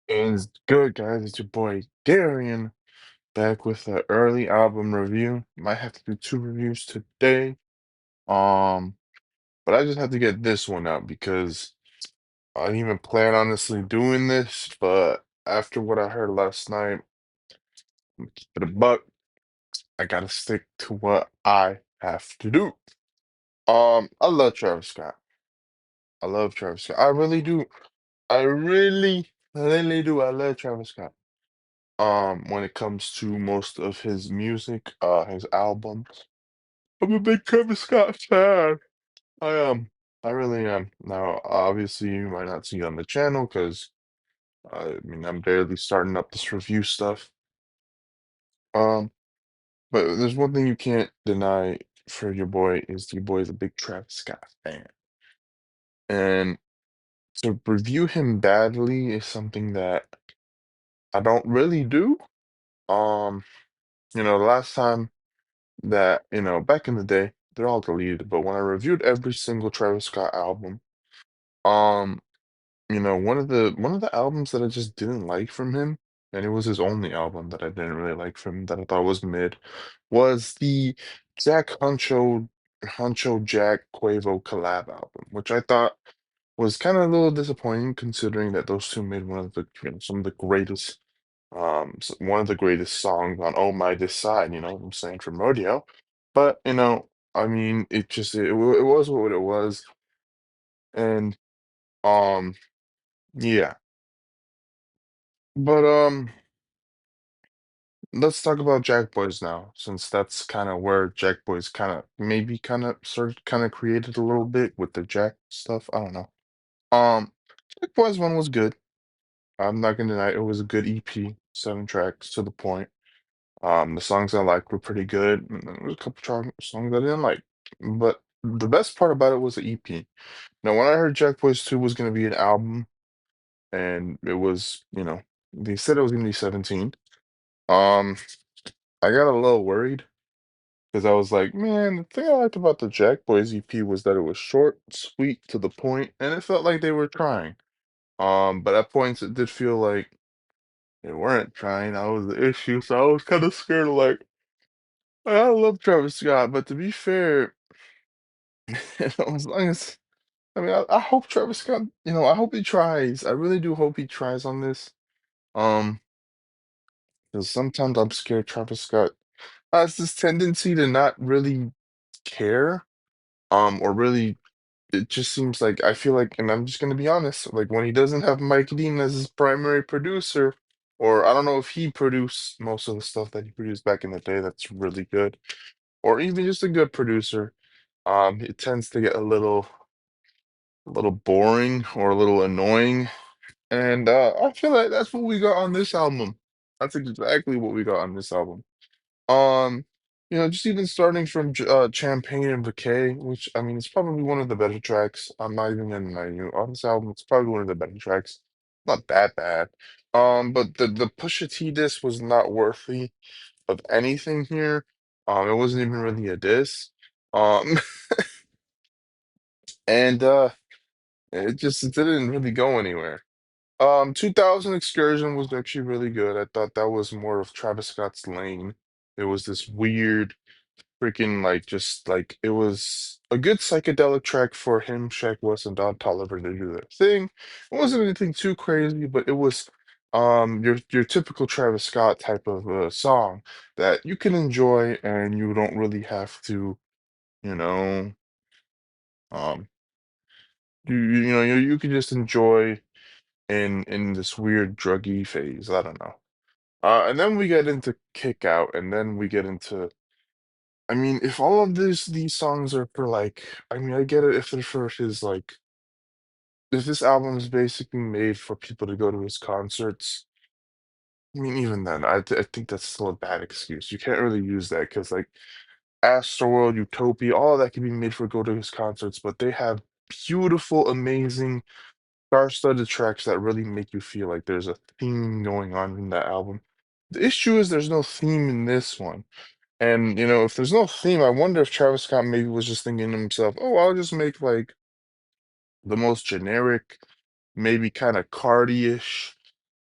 It's good, guys. It's your boy Darian back with the early album review. Might have to do two reviews today. Um, but I just have to get this one out because I didn't even plan honestly doing this, but after what I heard last night, for the buck, I gotta stick to what I have to do. I love Travis Scott. I love Travis Scott. I really do. I really do. I love Travis Scott. When it comes to most of his music, his albums. I'm a big Travis Scott fan. I am. I really am. Now, obviously, you might not see it on the channel because I mean I'm barely starting up this review stuff. Um, but there's one thing you can't deny for your boy is your boy is a big Travis Scott fan. And to review him badly is something that I don't really do. Um, the last time that, back in the day, they're all deleted, but when I reviewed every single Travis Scott album, um, one of the albums that I just didn't like from him, and it was his only album that I didn't really like from him that I thought was mid, was the Jack Huncho Jack Quavo collab album, which I thought was kind of a little disappointing considering that those two made one of the, some of the greatest one of the greatest songs on Oh My This Side, you know what I'm saying, from Rodeo. But, I mean, it was what it was. And yeah. But let's talk about Jack Boys now, since that's kind of where Jack Boys kind of created a little bit with the Jack stuff. I don't know. Jack Boys one was good. I'm not gonna deny it was a good EP, 7 tracks to the point. The songs I liked were pretty good. And there was a couple songs I didn't like. But the best part about it was the EP. Now, when I heard Jack Boys 2 was going to be an album, and it was, they said it was going to be 17, um, I got a little worried because I was like, man, the thing I liked about the Jack Boys EP was that it was short, sweet, to the point, and it felt like they were trying. But at points it did feel like they weren't trying. That was the issue, so I was kind of scared of like, I love Travis Scott, but to be fair, as long as I mean, I hope Travis Scott, I hope he tries. I really do hope he tries on this. Um, because sometimes I'm scared Travis Scott has this tendency to not really care. Or really, it just seems like I feel like, and I'm just gonna be honest, like when he doesn't have Mike Dean as his primary producer, or I don't know if he produced most of the stuff that he produced back in the day that's really good, or even just a good producer. It tends to get a little boring or a little annoying. And I feel like that's what we got on this album. That's exactly what we got on this album. Um, just even starting from Champagne and Bouquet, which I mean, it's probably one of the better tracks. I'm not even gonna lie to you. On this album, it's probably one of the better tracks. Not that bad. But the Pusha T diss was not worthy of anything here. It wasn't even really a diss. Um, and it didn't really go anywhere. 2000 Excursion was actually really good. I thought that was more of Travis Scott's lane. It was this weird, freaking like just like it was a good psychedelic track for him, Shaq West, and Don Toliver to do their thing. It wasn't anything too crazy, but it was your typical Travis Scott type of song that you can enjoy and you don't really have to, you know, um you can just enjoy in this weird druggy phase. I don't know. And then we get into Kick Out, and then we get into I mean, if all of these songs are for like I mean, I get it if they're for his like if this album is basically made for people to go to his concerts, I mean, even then, I think that's still a bad excuse. You can't really use that because like Astroworld, Utopia, all of that can be made for go to his concerts, but they have beautiful, amazing star-studded tracks that really make you feel like there's a theme going on in that album. The issue is there's no theme in this one. And, if there's no theme, I wonder if Travis Scott maybe was just thinking to himself, oh, I'll just make like the most generic, maybe kind of Cardi-ish.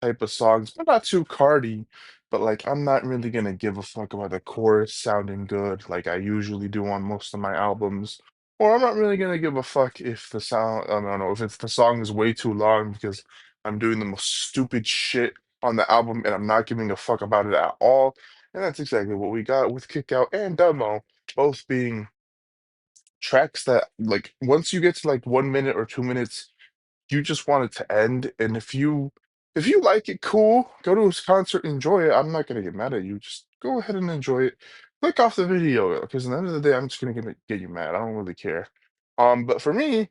type of songs, but not too cardy. But like, I'm not really gonna give a fuck about the chorus sounding good like I usually do on most of my albums. Or I'm not really gonna give a fuck if the sound, I don't know, if it's the song is way too long because I'm doing the most stupid shit on the album and I'm not giving a fuck about it at all. And that's exactly what we got with Kick Out and Demo, both being tracks that like once you get to like 1 minute or 2 minutes, you just want it to end. And if you like it, cool, go to his concert, enjoy it. I'm not gonna get mad at you. Just go ahead and enjoy it. Click off the video because at the end of the day, I'm just gonna get you mad. I don't really care. But for me,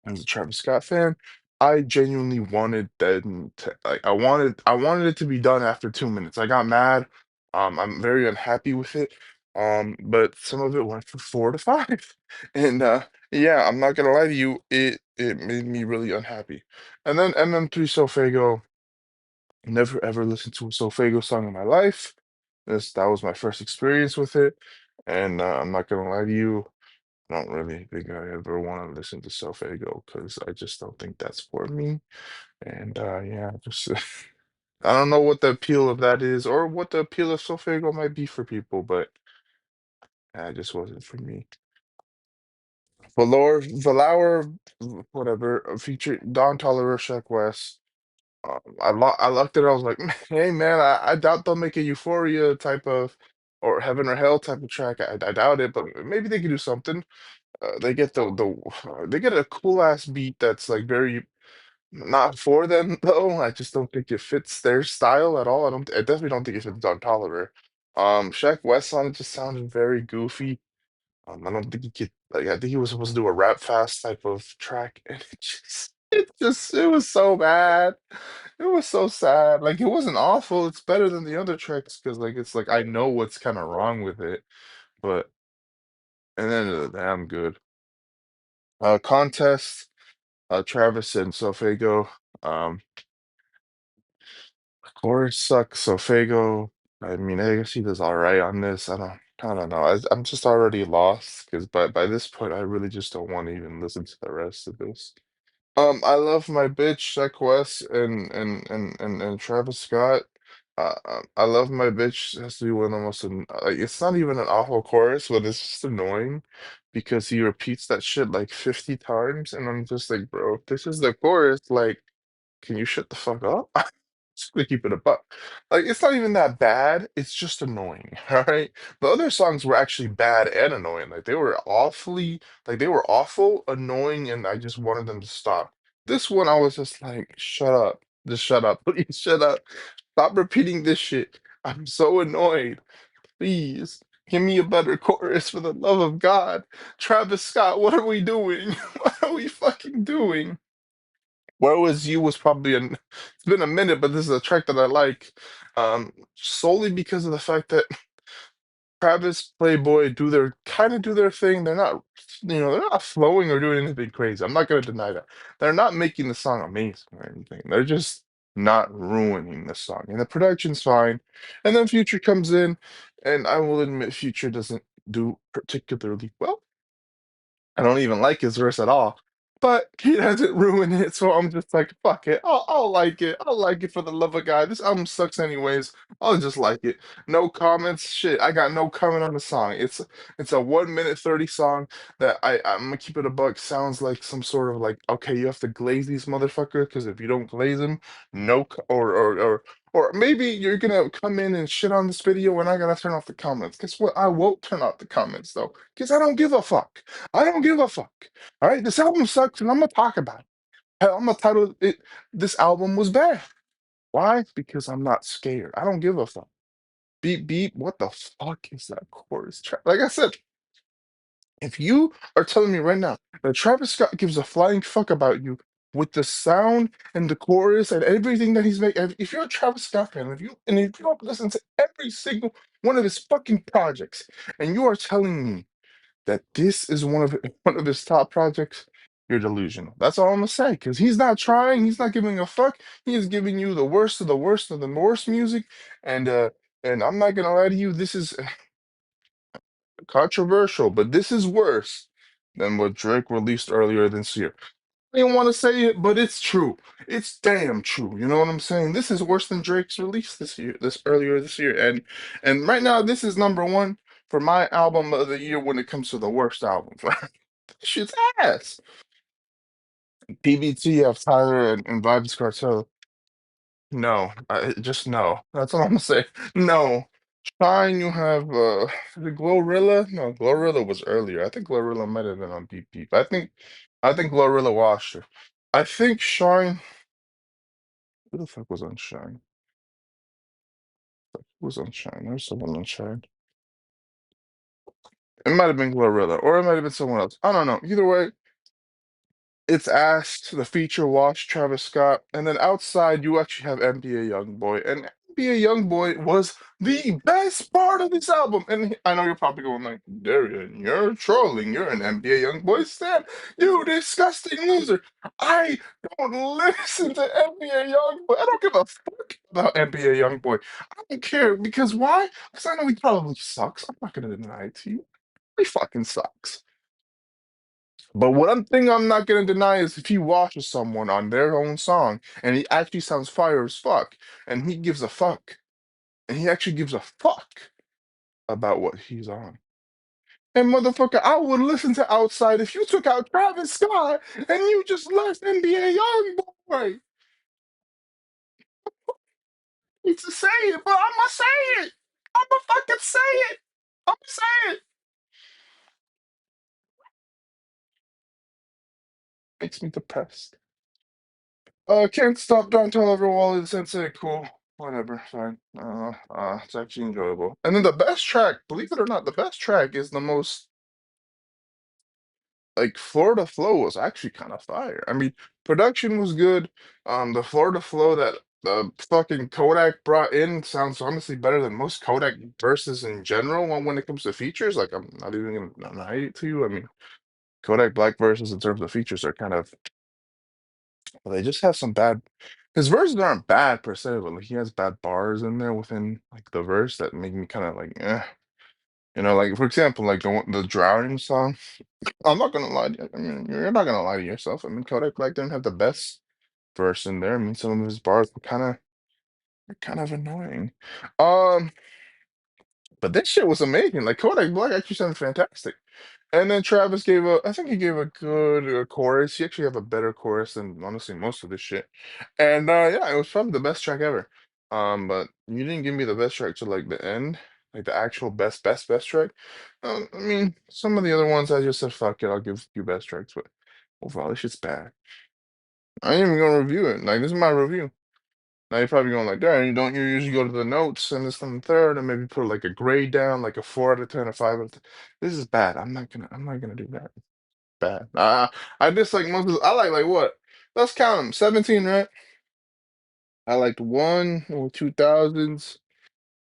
as a Travis Scott fan, I genuinely wanted them to like I wanted it to be done after 2 minutes. I got mad. I'm very unhappy with it. But some of it went from 4 to 5. And yeah, I'm not gonna lie to you, it made me really unhappy. And then MM3 Solfego, never ever listened to a Solfego song in my life. That was my first experience with it. And I'm not gonna lie to you. I don't really think I ever want to listen to Self-Ego because I just don't think that's for me. And yeah, just I don't know what the appeal of that is or what the appeal of Self-Ego might be for people, but it just wasn't for me. Valor, whatever, featured Don Toliver, Sheck West. I looked at it. I was like, hey man, I doubt they'll make a Euphoria type of or Heaven or Hell type of track. I doubt it, but maybe they could do something. They get they get a cool ass beat that's like very not for them though. I just don't think it fits their style at all. I definitely don't think it fits Don Toliver. Shaq West on it just sounded very goofy. I don't think he could like I think he was supposed to do a rap fast type of track and it was so bad. It was so sad. Like it wasn't awful. It's better than the other tracks because like it's like I know what's kind of wrong with it, but and then the day I'm good. Contest. Travis and Sofago. Chorus sucks. Sofago. I mean, I guess he does all right on this. I don't know. I'm just already lost because by this point, I really just don't want to even listen to the rest of this. I love my bitch, Sheck West and Travis Scott. I love my bitch has to be one of the most like it's not even an awful chorus, but it's just annoying because he repeats that shit like 50 times, and I'm just like, bro, if this is the chorus, like. Can you shut the fuck up? Just gonna keep it a buck. Like, it's not even that bad. It's just annoying. All right. The other songs were actually bad and annoying. Like, they were awful, annoying, and I just wanted them to stop. This one, I was just like, shut up. Just shut up. Please shut up. Stop repeating this shit. I'm so annoyed. Please. Give me a better chorus for the love of God. Travis Scott, what are we doing? What are we fucking doing? Where Was You was probably it's been a minute, but this is a track that I like, solely because of the fact that Travis, Playboy do their thing. They're not, they're not flowing or doing anything crazy. I'm not gonna deny that. They're not making the song amazing or anything. They're just not ruining the song. And the production's fine. And then Future comes in, and I will admit Future doesn't do particularly well. I don't even like his verse at all. But he doesn't ruin it, so I'm just like, fuck it. I'll like it. I'll like it for the love of God. This album sucks anyways. I'll just like it. No comments. Shit. I got no comment on the song. It's a 1 minute 30 song that I'm gonna keep it a buck. Sounds like some sort of like, okay, you have to glaze these motherfuckers, because if you don't glaze them, no or maybe you're gonna come in and shit on this video and I gotta turn off the comments. Guess what? I won't turn off the comments though, because I don't give a fuck. I don't give a fuck. All right, this album sucks, and I'm gonna talk about it. Hell, I'm gonna title it "This Album Was Bad." Why? Because I'm not scared. I don't give a fuck. Beep beep. What the fuck is that chorus track? Like I said, if you are telling me right now that Travis Scott gives a flying fuck about you with the sound and the chorus and everything that he's making, if you're a Travis Scott fan, if you don't listen to every single one of his fucking projects, and you are telling me that this is one of his top projects, you're delusional. That's all I'm gonna say. Because he's not trying. He's not giving a fuck. He is giving you the worst of the worst of the worst music. And I'm not gonna lie to you. This is controversial, but this is worse than what Drake released earlier this year. I didn't want to say it, but it's true. It's damn true. You know what I'm saying? This is worse than Drake's release this year, this earlier this year, and right now this is number one for my album of the year when it comes to the worst albums. This shit's ass. PBT of Tyler and Vibes Cartel. No, just no. That's all I'm gonna say. No. Shine, you have the Glorilla. No, Glorilla was earlier. I think Glorilla might have been on BP, but I think Glorilla washed her. I think Shine. Who the fuck was on Shine? Who was on Shine? There's someone on Shine. It might have been Glorilla, or it might have been someone else. I don't know. Either way, it's asked the feature wash Travis Scott, and then outside you actually have NBA YoungBoy, and NBA YoungBoy was the best part of this album. And I know you're probably going like, Darian, you're trolling. You're an NBA YoungBoy stan. You disgusting loser. I don't listen to NBA YoungBoy. I don't give a fuck about NBA YoungBoy. I don't care because why? Because I know he probably sucks. I'm not gonna deny it to you. He fucking sucks. But one thing I'm not gonna deny is if he watches someone on their own song and he actually sounds fire as fuck, and he gives a fuck, and he actually gives a fuck about what he's on. And motherfucker, I would listen to Outside if you took out Travis Scott and you just left NBA Youngboy. It's to say it, but I'ma say it. I'ma fucking say it. I'ma say it. Makes me depressed. Can't stop, don't tell everyone the sensei. Cool. Whatever, fine. It's actually enjoyable. And then the best track, believe it or not, the best track is the most like Florida Flow was actually kind of fire. I mean, production was good. The Florida Flow that the fucking Kodak brought in sounds honestly better than most Kodak verses in general when it comes to features. Like, I'm not even gonna deny it to you. I mean, Kodak Black verses in terms of features are kind of well, they just have some bad. His verses aren't bad per se, but like he has bad bars in there within like the verse that make me kind of like, eh. You know, like for example, like the drowning song. I'm not gonna lie to you. I mean, you're not gonna lie to yourself. I mean, Kodak Black didn't have the best verse in there. I mean, some of his bars were kind of annoying. Um, but this shit was amazing. Like Kodak Black actually sounded fantastic. And then Travis I think he gave a good chorus. He actually have a better chorus than honestly most of this shit. And yeah, it was probably the best track ever. But you didn't give me the best track to like the end, like the actual best track. I mean, some of the other ones I just said fuck it, I'll give you best tracks, but overall this shit's bad. I ain't even gonna review it. Like this is my review. Now you're probably going like, Darren, you don't you usually go to the notes and this and the third and maybe put like a grade down, like a 4 out of 10 or 5 out of 10. This is bad. I'm not gonna do that. Bad. I dislike most of I like what? Let's count them. 17, right? I liked one or 2000s,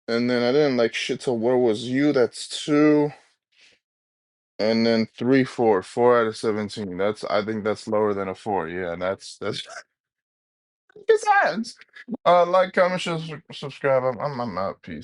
and then I didn't like shit till Where Was You? That's two, and then three, four, 4 out of 17. I think that's lower than a four. Yeah, that's it's ads. Like, comment, share, subscribe. I'm out. Peace.